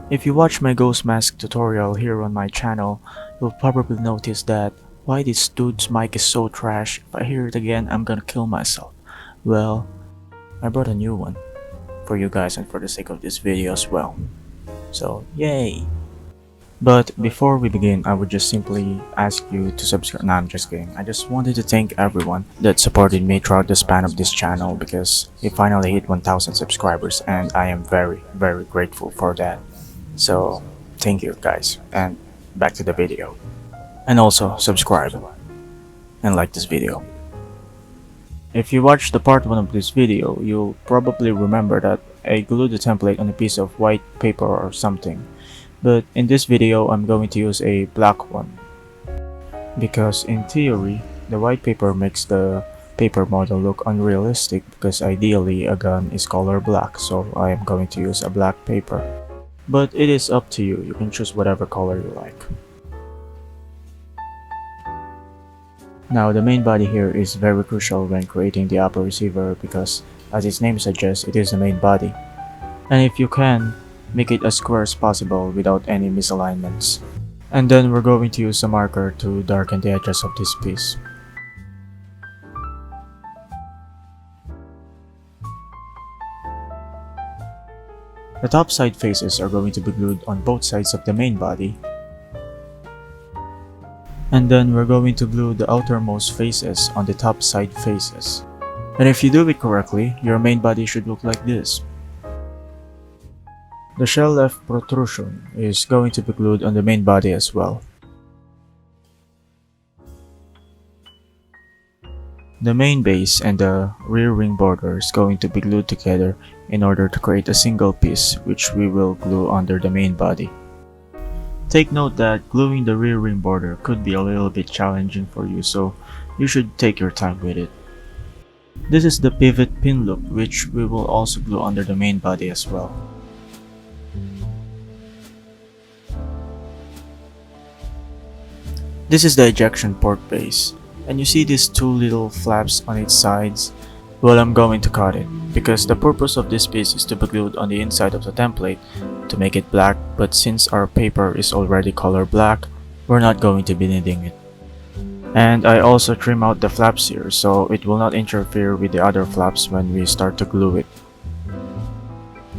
If you watch my ghost mask tutorial here on my channel, you'll probably notice that why this dude's mic is so trash. If I hear it again, I'm gonna kill myself. Well, I brought a new one for you guys and for the sake of this video as well. So, yay! But before we begin, I would just simply ask you to subscribe. Nah, I'm just kidding. I just wanted to thank everyone that supported me throughout the span of this channel because we finally hit 1000 subscribers and I am very, very grateful for that. So, thank you guys, and back to the video. And also, subscribe and like this video. If you watched the part 1 of this video, you'll probably remember that I glued the template on a piece of white paper or something. But in this video, I'm going to use a black one. Because in theory, the white paper makes the paper model look unrealistic because ideally a gun is color black, so I am going to use a black paper. But it is up to you, you can choose whatever color you like. Now the main body here is very crucial when creating the upper receiver because as its name suggests, it is the main body. And if you can, make it as square as possible without any misalignments. And then we're going to use a marker to darken the edges of this piece. The top side faces are going to be glued on both sides of the main body. And then we're going to glue the outermost faces on the top side faces. And if you do it correctly, your main body should look like this. The shell left protrusion is going to be glued on the main body as well. The main base and the rear wing border is going to be glued together in order to create a single piece which we will glue under the main body. Take note that gluing the rear wing border could be a little bit challenging for you, so you should take your time with it. This is the pivot pin loop which we will also glue under the main body as well. This is the ejection port base, and you see these two little flaps on its sides. Well, I'm going to cut it, because the purpose of this piece is to be glued on the inside of the template to make it black, but since our paper is already color black, we're not going to be needing it. And I also trim out the flaps here so it will not interfere with the other flaps when we start to glue it.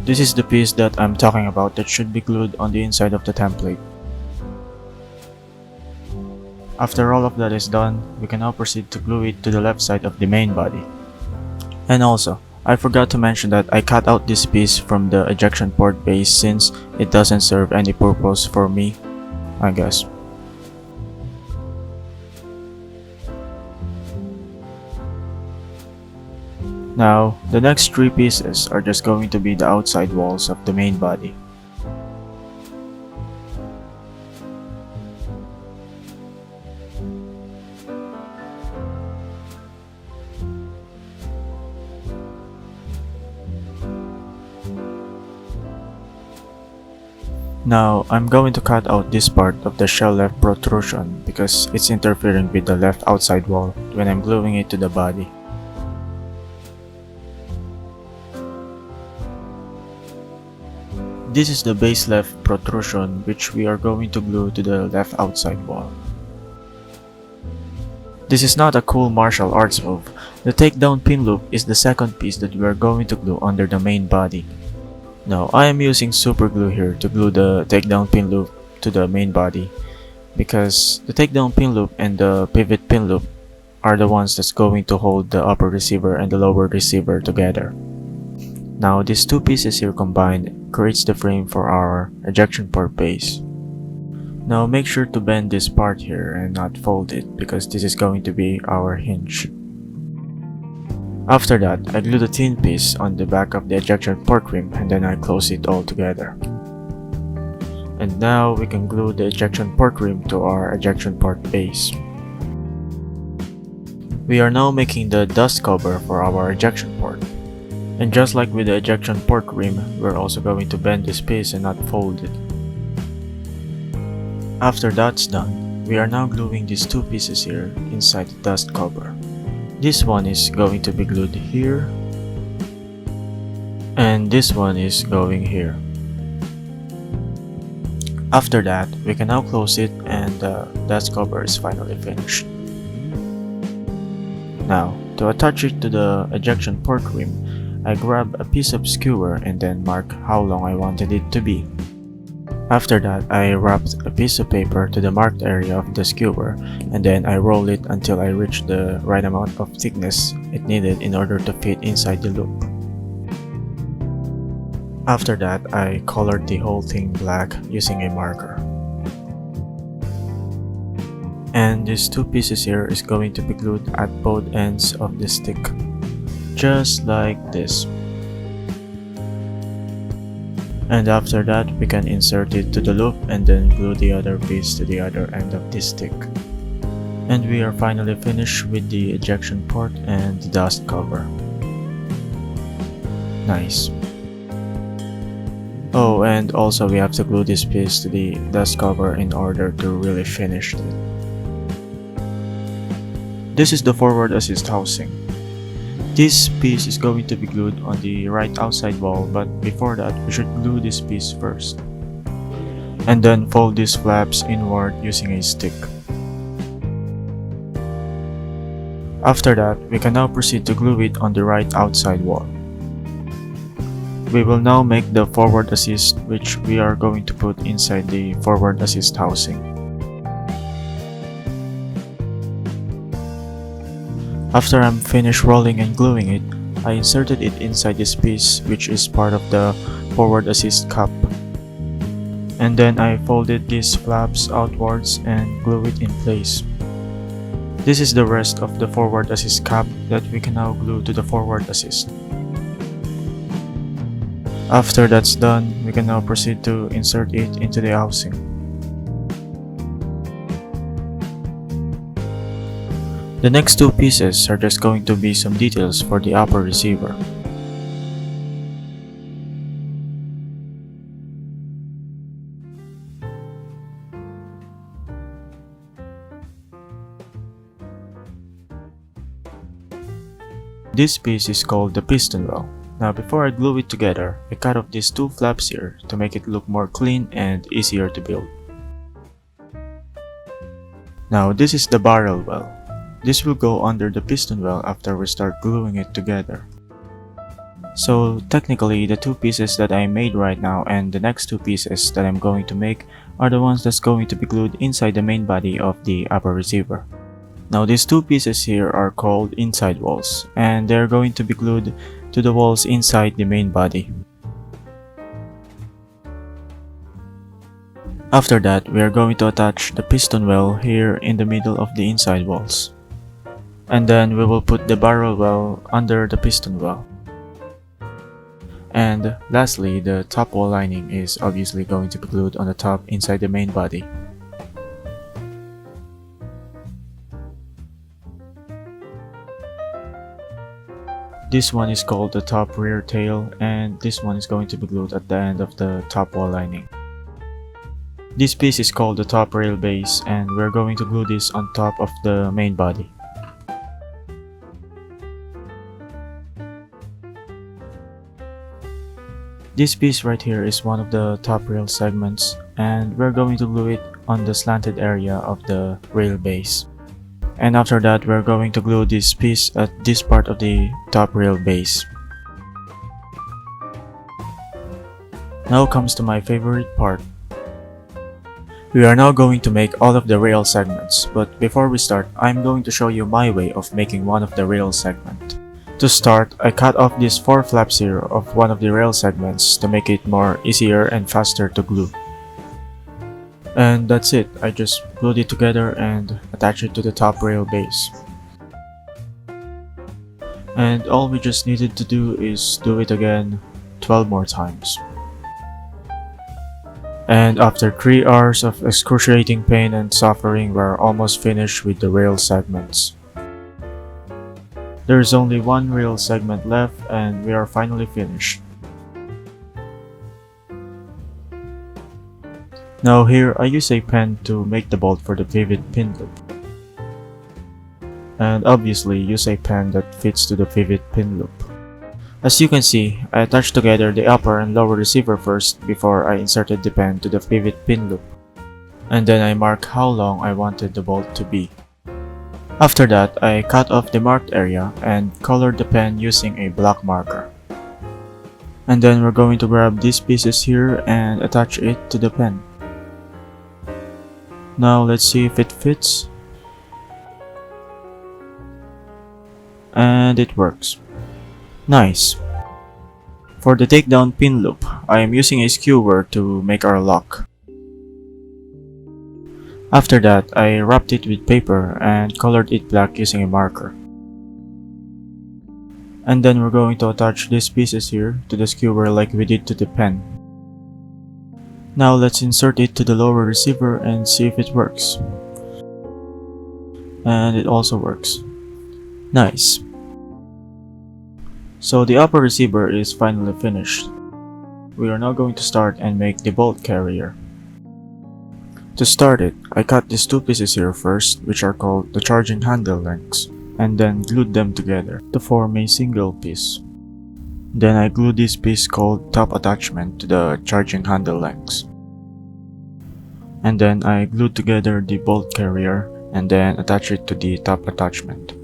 This is the piece that I'm talking about that should be glued on the inside of the template. After all of that is done, we can now proceed to glue it to the left side of the main body. And also, I forgot to mention that I cut out this piece from the ejection port base since it doesn't serve any purpose for me, I guess. Now, the next three pieces are just going to be the outside walls of the main body. Now, I'm going to cut out this part of the shell left protrusion because it's interfering with the left outside wall when I'm gluing it to the body. This is the base left protrusion which we are going to glue to the left outside wall. This is not a cool martial arts move. The takedown pin loop is the second piece that we are going to glue under the main body. Now, I am using super glue here to glue the takedown pin loop to the main body because the takedown pin loop and the pivot pin loop are the ones that's going to hold the upper receiver and the lower receiver together. Now, these two pieces here combined creates the frame for our ejection port base. Now, make sure to bend this part here and not fold it because this is going to be our hinge. After that, I glue the thin piece on the back of the ejection port rim and then I close it all together. And now we can glue the ejection port rim to our ejection port base. We are now making the dust cover for our ejection port. And just like with the ejection port rim, we're also going to bend this piece and not fold it. After that's done, we are now gluing these two pieces here inside the dust cover. This one is going to be glued here, and this one is going here. After that, we can now close it and the dust cover is finally finished. Now, to attach it to the ejection port rim, I grab a piece of skewer and then mark how long I wanted it to be. After that, I wrapped a piece of paper to the marked area of the skewer and then I roll it until I reach the right amount of thickness it needed in order to fit inside the loop. After that, I colored the whole thing black using a marker. And these two pieces here is going to be glued at both ends of the stick, just like this. And after that, we can insert it to the loop and then glue the other piece to the other end of the stick. And we are finally finished with the ejection port and the dust cover. Nice. Oh, and also we have to glue this piece to the dust cover in order to really finish it. This is the forward assist housing. This piece is going to be glued on the right outside wall, but before that we should glue this piece first. And then fold these flaps inward using a stick. After that, we can now proceed to glue it on the right outside wall. We will now make the forward assist, which we are going to put inside the forward assist housing. After I'm finished rolling and gluing it, I inserted it inside this piece, which is part of the forward assist cup. And then I folded these flaps outwards and glue it in place. This is the rest of the forward assist cap that we can now glue to the forward assist. After that's done, we can now proceed to insert it into the housing. The next two pieces are just going to be some details for the upper receiver. This piece is called the piston well. Now before I glue it together, I cut off these two flaps here to make it look more clean and easier to build. Now this is the barrel well. This will go under the piston well after we start gluing it together. So technically the two pieces that I made right now and the next two pieces that I'm going to make are the ones that's going to be glued inside the main body of the upper receiver. Now these two pieces here are called inside walls and they're going to be glued to the walls inside the main body. After that, we are going to attach the piston well here in the middle of the inside walls. And then we will put the barrel well under the piston well. And lastly, the top wall lining is obviously going to be glued on the top inside the main body. This one is called the top rear tail and this one is going to be glued at the end of the top wall lining. This piece is called the top rail base and we're going to glue this on top of the main body. This piece right here is one of the top rail segments and we're going to glue it on the slanted area of the rail base. And after that, we're going to glue this piece at this part of the top rail base. Now comes to my favorite part. We are now going to make all of the rail segments, but before we start, I'm going to show you my way of making one of the rail segment. To start, I cut off these 4 flaps here of one of the rail segments to make it more easier and faster to glue. And that's it, I just glued it together and attached it to the top rail base. And all we just needed to do is do it again 12 more times. And after 3 hours of excruciating pain and suffering, we're almost finished with the rail segments. There's only one rail segment left and we are finally finished. Now here I use a pen to make the bolt for the pivot pin loop. And obviously use a pen that fits to the pivot pin loop. As you can see, I attached together the upper and lower receiver first before I inserted the pen to the pivot pin loop, and then I mark how long I wanted the bolt to be. After that, I cut off the marked area and colored the pen using a black marker. And then we're going to grab these pieces here and attach it to the pen. Now let's see if it fits. And it works. Nice. For the takedown pin loop, I am using a skewer to make our lock. After that, I wrapped it with paper and colored it black using a marker. And then we're going to attach these pieces here to the skewer like we did to the pen. Now let's insert it to the lower receiver and see if it works. And it also works. Nice. So the upper receiver is finally finished. We are now going to start and make the bolt carrier. To start it, I cut these two pieces here first, which are called the charging handle lengths, and then glued them together to form a single piece. Then I glued this piece called top attachment to the charging handle lengths. And then I glued together the bolt carrier and then attach it to the top attachment.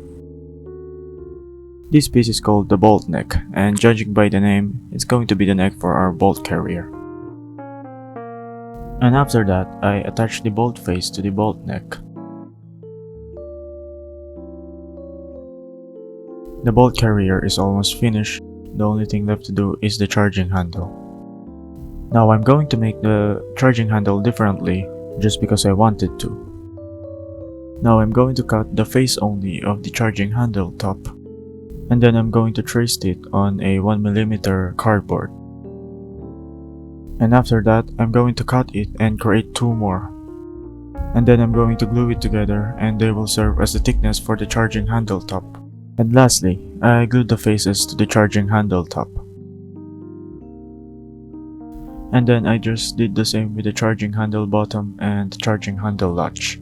This piece is called the bolt neck, and judging by the name, it's going to be the neck for our bolt carrier. And after that, I attach the bolt face to the bolt neck. The bolt carrier is almost finished. The only thing left to do is the charging handle. Now I'm going to make the charging handle differently just because I wanted to. Now I'm going to cut the face only of the charging handle top. And then I'm going to trace it on a 1mm cardboard. And after that, I'm going to cut it and create two more. And then I'm going to glue it together and they will serve as the thickness for the charging handle top. And lastly, I glued the faces to the charging handle top. And then I just did the same with the charging handle bottom and the charging handle latch.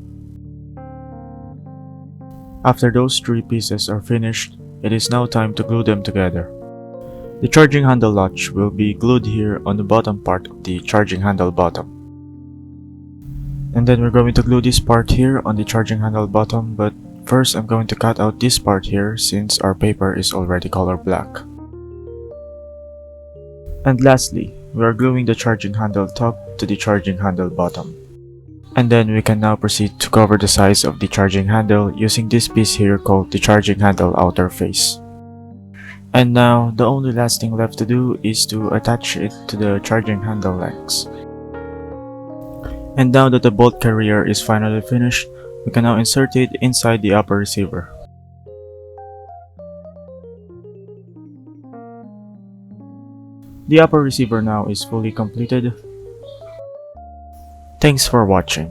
After those three pieces are finished, it is now time to glue them together. The charging handle latch will be glued here on the bottom part of the charging handle bottom. And then we're going to glue this part here on the charging handle bottom, but first I'm going to cut out this part here since our paper is already color black. And lastly, we are gluing the charging handle top to the charging handle bottom. And then we can now proceed to cover the sides of the charging handle using this piece here called the charging handle outer face. And now, the only last thing left to do is to attach it to the charging handle lengths. And now that the bolt carrier is finally finished, we can now insert it inside the upper receiver. The upper receiver now is fully completed. Thanks for watching.